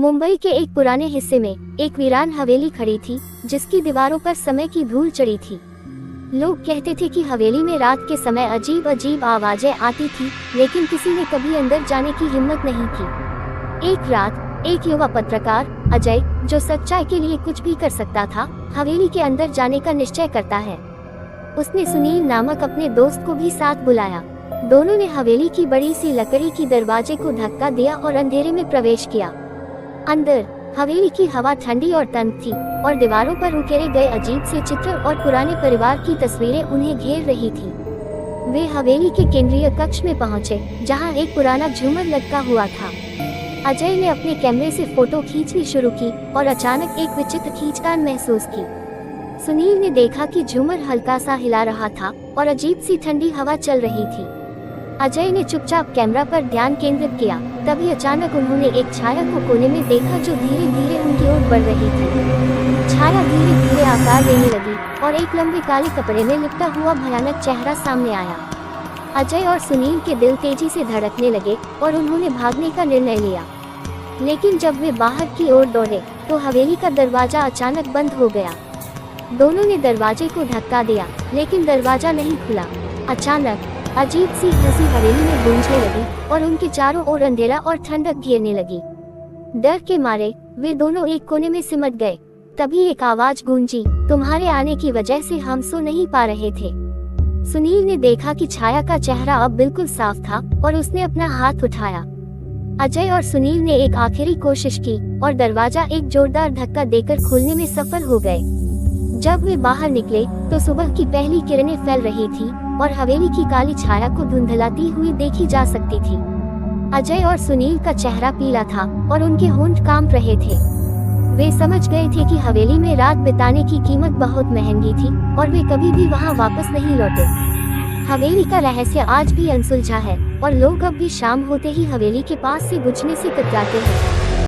मुंबई के एक पुराने हिस्से में एक वीरान हवेली खड़ी थी, जिसकी दीवारों पर समय की धूल चढ़ी थी। लोग कहते थे कि हवेली में रात के समय अजीब अजीब आवाजें आती थी, लेकिन किसी ने कभी अंदर जाने की हिम्मत नहीं की। एक रात एक युवा पत्रकार अजय, जो सच्चाई के लिए कुछ भी कर सकता था, हवेली के अंदर जाने का निश्चय करता है। उसने सुनील नामक अपने दोस्त को भी साथ बुलाया। दोनों ने हवेली की बड़ी सी लकड़ी की दरवाजे को धक्का दिया और अंधेरे में प्रवेश किया। अंदर हवेली की हवा ठंडी और तंग थी और दीवारों पर उकेरे गए अजीब से चित्र और पुराने परिवार की तस्वीरें उन्हें घेर रही थी। वे हवेली के केंद्रीय कक्ष में पहुंचे, जहां एक पुराना झूमर लटका हुआ था। अजय ने अपने कैमरे से फोटो खींचनी शुरू की और अचानक एक विचित्र खींचतान महसूस की। सुनील ने देखा कि झूमर हल्का सा हिला रहा था और अजीब सी ठंडी हवा चल रही थी। अजय ने चुपचाप कैमरा पर ध्यान केंद्रित किया। तभी अचानक उन्होंने एक छाया को कोने में देखा, जो धीरे धीरे उनकी ओर बढ़ रही थी। छाया धीरे धीरे आकार लेने लगी और एक लंबे काले कपड़े में लिपटा हुआ भयानक चेहरा सामने आया। अजय और सुनील के दिल तेजी से धड़कने लगे और उन्होंने भागने का निर्णय लिया। लेकिन जब वे बाहर की ओर दौड़े तो हवेली का दरवाजा अचानक बंद हो गया। दोनों ने दरवाजे को धक्का दिया, लेकिन दरवाजा नहीं खुला। अचानक अजीब सी हंसी हवेली में गूंजने लगी और उनके चारों ओर अंधेरा और ठंडक घेरने लगी। डर के मारे वे दोनों एक कोने में सिमट गए। तभी एक आवाज गूंजी, तुम्हारे आने की वजह से हम सो नहीं पा रहे थे। सुनील ने देखा कि छाया का चेहरा अब बिल्कुल साफ था और उसने अपना हाथ उठाया। अजय और सुनील ने एक आखिरी कोशिश की और दरवाजा एक जोरदार धक्का देकर खोलने में सफल हो गए। जब वे बाहर निकले तो सुबह की पहली किरणें फैल रही थी और हवेली की काली छाया को धुंधलाती हुई देखी जा सकती थी। अजय और सुनील का चेहरा पीला था और उनके होंठ कांप रहे थे। वे समझ गए थे कि हवेली में रात बिताने की कीमत बहुत महंगी थी और वे कभी भी वहां वापस नहीं लौटे। हवेली का रहस्य आज भी अनसुलझा है और लोग अब भी शाम होते ही हवेली के पास से गुजरने से कतराते हैं।